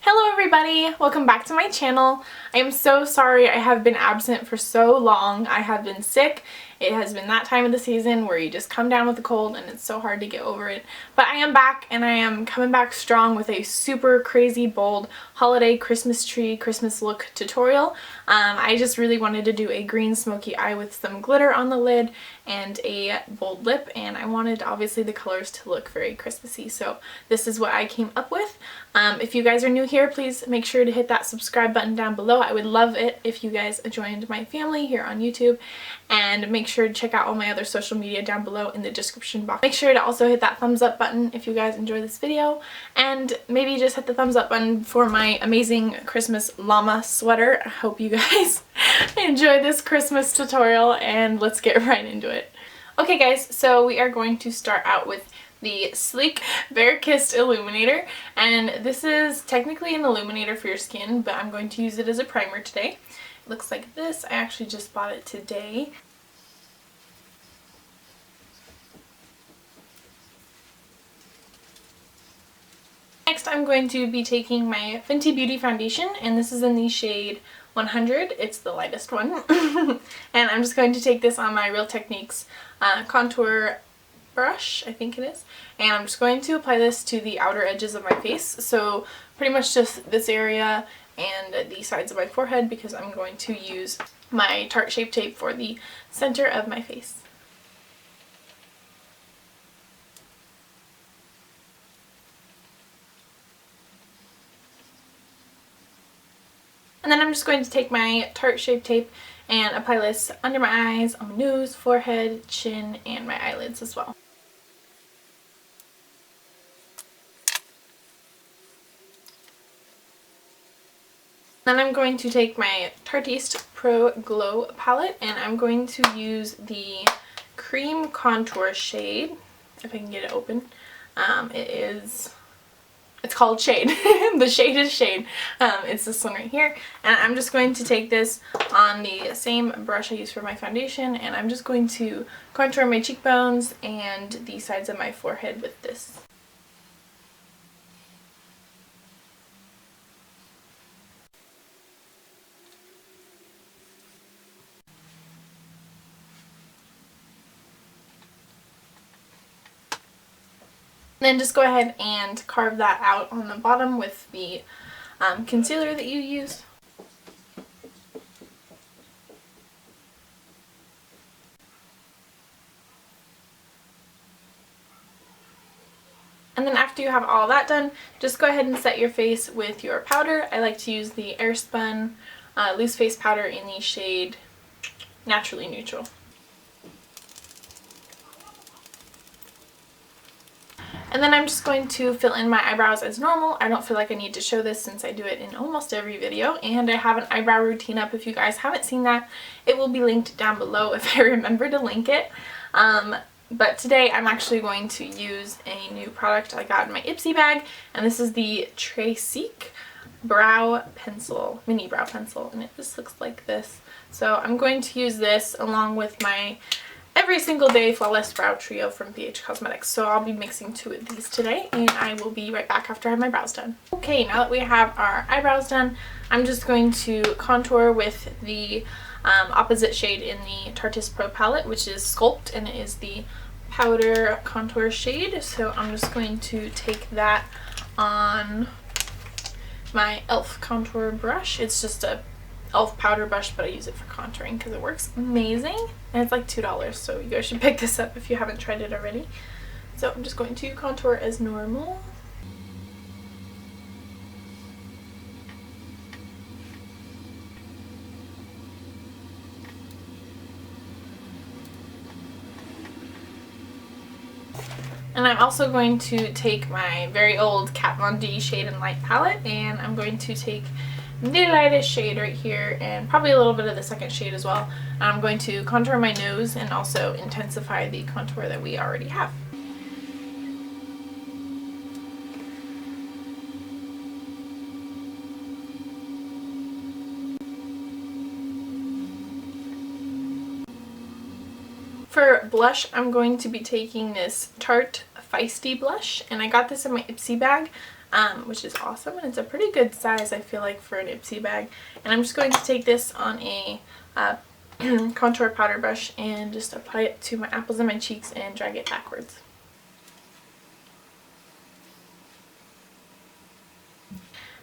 Hello everybody! Welcome back to my channel. I am so sorry I have been absent for so long. I have been sick. It has been that time of the season where you just come down with a cold and it's so hard to get over it. But I am back and I am coming back strong with a super crazy bold holiday Christmas tree Christmas look tutorial. I just really wanted to do a green smoky eye with some glitter on the lid and a bold lip, and I wanted obviously the colors to look very Christmassy, so this is what I came up with. If you guys are new here, please make sure to hit that subscribe button down below. I would love it if you guys joined my family here on YouTube, and make sure to check out all my other social media down below in the description box. Make sure to also hit that thumbs up button if you guys enjoy this video, and maybe just hit the thumbs up button for my amazing Christmas llama sweater. I hope you guys enjoy this Christmas tutorial, and let's get right into it. Okay guys, so we are going to start out with the Sleek Bare Kissed Illuminator, and this is technically an illuminator for your skin, but I'm going to use it as a primer today. It looks like this. I actually just bought it today. Next I'm going to be taking my Fenty Beauty foundation, and this is in the shade 100. It's the lightest one. And I'm just going to take this on my Real Techniques contour brush, I think it is, and I'm just going to apply this to the outer edges of my face, so pretty much just this area and the sides of my forehead, because I'm going to use my Tarte Shape Tape for the center of my face. And then I'm just going to take my Tarte Shape Tape and apply this under my eyes, on my nose, forehead, chin, and my eyelids as well. Then I'm going to take my Tarteist Pro Glow palette, and I'm going to use the cream contour shade, if I can get it open. It's called Shade. The shade is Shade. It's this one right here, and I'm just going to take this on the same brush I use for my foundation, and I'm just going to contour my cheekbones and the sides of my forehead with this. Then just go ahead and carve that out on the bottom with the concealer that you used. And then after you have all that done, just go ahead and set your face with your powder. I like to use the Airspun loose face powder in the shade Naturally Neutral. And then I'm just going to fill in my eyebrows as normal. I don't feel like I need to show this since I do it in almost every video, and I have an eyebrow routine up. If you guys haven't seen that, it will be linked down below if I remember to link it. But today I'm actually going to use a new product I got in my Ipsy bag, and this is the Tracique brow pencil, mini brow pencil, and it just looks like this. So I'm going to use this along with my Every Single Day Flawless Brow Trio from BH Cosmetics. So I'll be mixing two of these today, and I will be right back after I have my brows done. Okay, now that we have our eyebrows done, I'm just going to contour with the opposite shade in the Tarteist Pro palette, which is Sculpt, and it is the powder contour shade. So I'm just going to take that on my e.l.f. contour brush. It's just a e.l.f. powder brush, but I use it for contouring because it works amazing, and it's like $2, so you guys should pick this up if you haven't tried it already. So I'm just going to contour as normal. And I'm also going to take my very old Kat Von D Shade and Light palette, and I'm going to take the lightest shade right here and probably a little bit of the second shade as well. I'm going to contour my nose and also intensify the contour that we already have. For blush, I'm going to be taking this Tarte Feisty blush, and I got this in my Ipsy bag. which is awesome, and it's a pretty good size, I feel like, for an Ipsy bag. And I'm just going to take this on a contour powder brush and just apply it to my apples and my cheeks and drag it backwards.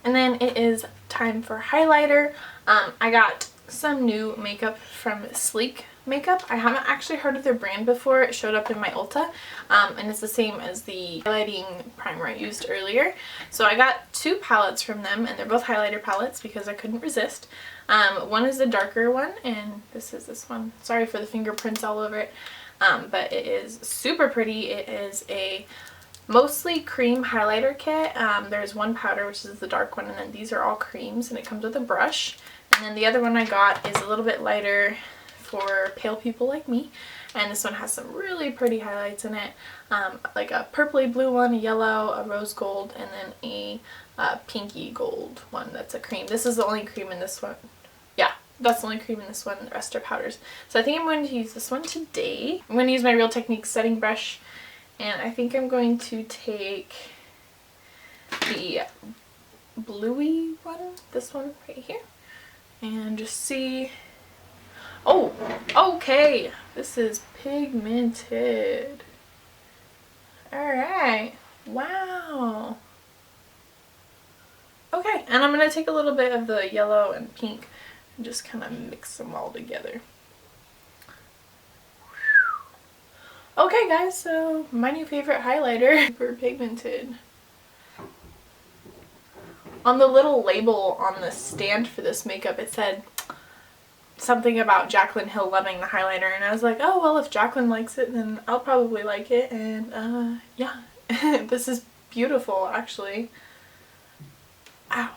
And then it is time for highlighter. I got some new makeup from Sleek Makeup. I haven't actually heard of their brand before. It showed up in my Ulta, and it's the same as the highlighting primer I used earlier. So I got 2 palettes from them, and they're both highlighter palettes because I couldn't resist. One is the darker one, and this is this one. Sorry for the fingerprints all over it, but it is super pretty. It is a mostly cream highlighter kit. There's one powder, which is the dark one, and then these are all creams, and it comes with a brush. And then the other one I got is a little bit lighter for pale people like me, and this one has some really pretty highlights in it, like a purpley blue one, a yellow, a rose gold, and then a pinky gold one that's a cream. This is the only cream in this one. Yeah, that's the only cream in this one. The rest are powders. So I think I'm going to use this one today. I'm going to use my Real Techniques setting brush, and I think I'm going to take the bluey one, this one right here, and just see. Oh, okay, this is pigmented. Alright, wow. Okay, and I'm going to take a little bit of the yellow and pink and just kind of mix them all together. Okay guys, so my new favorite highlighter, super pigmented. On the little label on the stand for this makeup, it said something about Jaclyn Hill loving the highlighter, and I was like, oh well, if Jaclyn likes it, then I'll probably like it. And yeah, this is beautiful actually. Ow.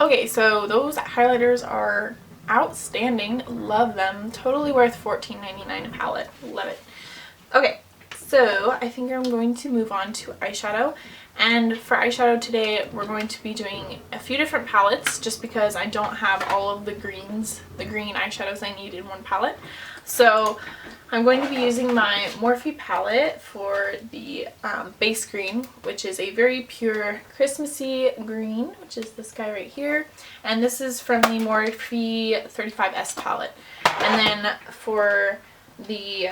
Okay, so those highlighters are outstanding. Love them. Totally worth $14.99 a palette. Love it. Okay, so I think I'm going to move on to eyeshadow. And for eyeshadow today, we're going to be doing a few different palettes just because I don't have all of the green eyeshadows I need in one palette. So I'm going to be using my Morphe palette for the base green, which is a very pure Christmassy green, which is this guy right here. And this is from the Morphe 35S palette. And then for the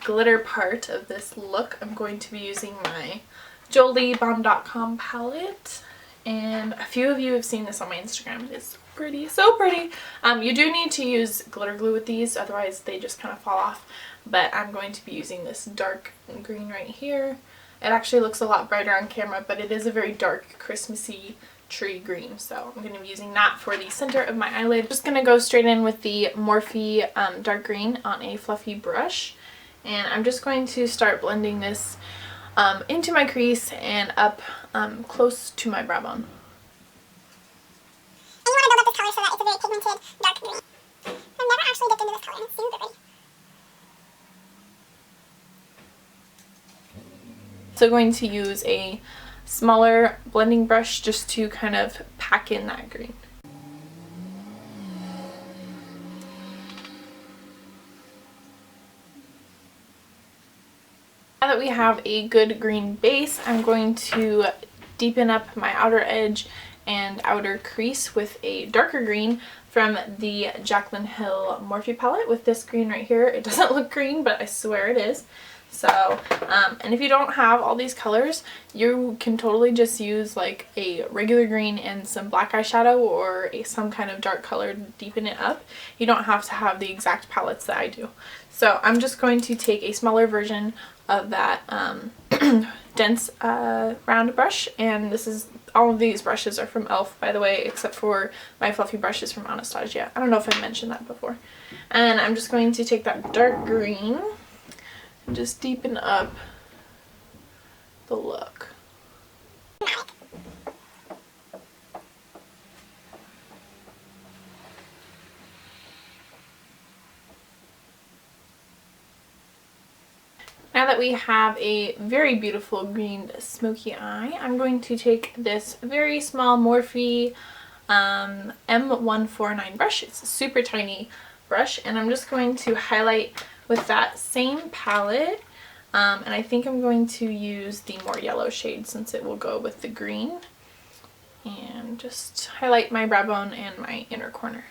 glitter part of this look, I'm going to be using my JolieBomb.com palette, and a few of you have seen this on my Instagram. It's pretty, so pretty. You do need to use glitter glue with these, otherwise they just kind of fall off, but I'm going to be using this dark green right here. It actually looks a lot brighter on camera, but it is a very dark Christmassy tree green, so I'm going to be using that for the center of my eyelid. Just going to go straight in with the Morphe dark green on a fluffy brush, and I'm just going to start blending this into my crease and up close to my brow bone. And you want to build up this color so that it's a very pigmented dark green. I've never actually dipped into this color, and it's super pretty. So going to use a smaller blending brush just to kind of pack in that green. Now that we have a good green base, I'm going to deepen up my outer edge and outer crease with a darker green from the Jaclyn Hill Morphe palette with this green right here. It doesn't look green, but I swear it is. So, and if you don't have all these colors, you can totally just use like a regular green and some black eyeshadow or some kind of dark color to deepen it up. You don't have to have the exact palettes that I do. So I'm just going to take a smaller version of that dense round brush, and this is, all of these brushes are from e.l.f. by the way, except for my fluffy brush is from Anastasia. I don't know if I mentioned that before. And I'm just going to take that dark green and just deepen up the look. Now that we have a very beautiful green smoky eye, I'm going to take this very small Morphe M149 brush. It's super tiny, brush, and I'm just going to highlight with that same palette. And I think I'm going to use the more yellow shade since it will go with the green. And just highlight my brow bone and my inner corner.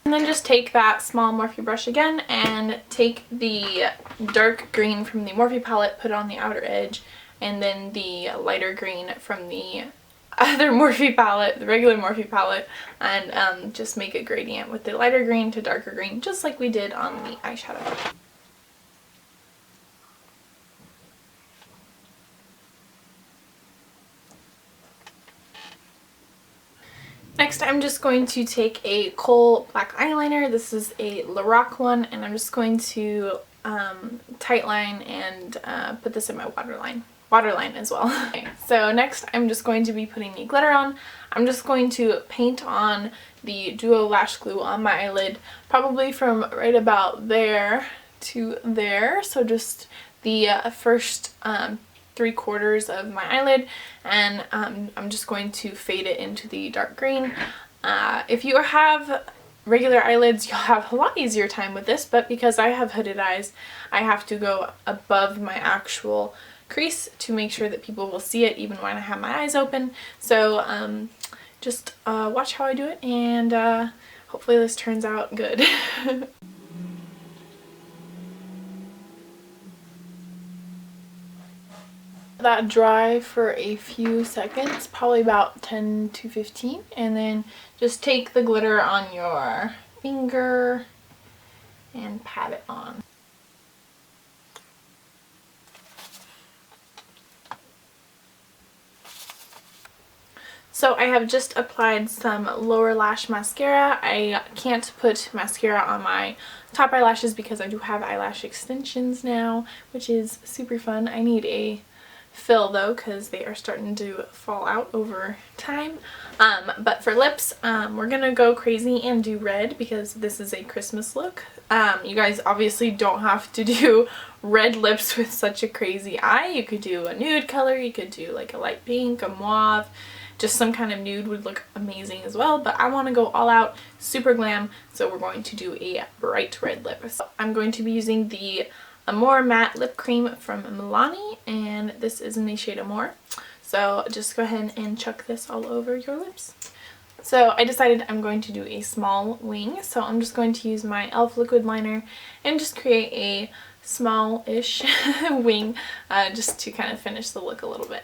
And then just take that small Morphe brush again and take the dark green from the Morphe palette, put it on the outer edge, and then the lighter green from the other Morphe palette, the regular Morphe palette, and just make a gradient with the lighter green to darker green, just like we did on the eyeshadow. Next, I'm just going to take a kohl black eyeliner. This is a Lorac one, and I'm just going to tightline and put this in my waterline as well. Okay, so next I'm just going to be putting the glitter on. I'm just going to paint on the Duo Lash Glue on my eyelid, probably from right about there to there. So just the first 3/4 of my eyelid, and I'm just going to fade it into the dark green. If you have regular eyelids, you'll have a lot easier time with this, but because I have hooded eyes, I have to go above my actual crease to make sure that people will see it even when I have my eyes open. So just watch how I do it, and hopefully this turns out good. That dry for a few seconds, probably about 10 to 15, and then just take the glitter on your finger and pat it on. So I have just applied some lower lash mascara. I can't put mascara on my top eyelashes because I do have eyelash extensions now, which is super fun. I need a fill though because they are starting to fall out over time. But for lips, we're gonna go crazy and do red because this is a Christmas look. You guys obviously don't have to do red lips with such a crazy eye. You could do a nude color, you could do like a light pink, a mauve, just some kind of nude would look amazing as well, but I want to go all out, super glam, so we're going to do a bright red lip. So I'm going to be using the Amore Matte Lip Cream from Milani, and this is in the shade Amore. So just go ahead and chuck this all over your lips. So I decided I'm going to do a small wing, so I'm just going to use my e.l.f. liquid liner and just create a small-ish wing just to kind of finish the look a little bit.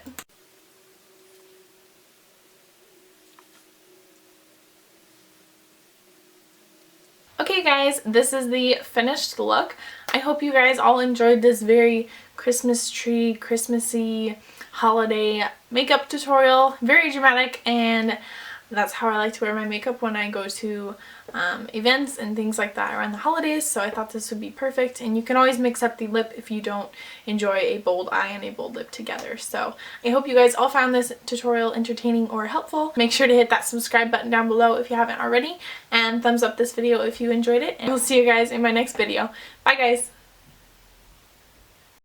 Okay guys, this is the finished look. I hope you guys all enjoyed this very Christmas tree, Christmassy, holiday makeup tutorial. Very dramatic, and that's how I like to wear my makeup when I go to events and things like that around the holidays, so I thought this would be perfect. And you can always mix up the lip if you don't enjoy a bold eye and a bold lip together. So I hope you guys all found this tutorial entertaining or helpful. Make sure to hit that subscribe button down below if you haven't already, and thumbs up this video if you enjoyed it, and I'll see you guys in my next video. Bye guys!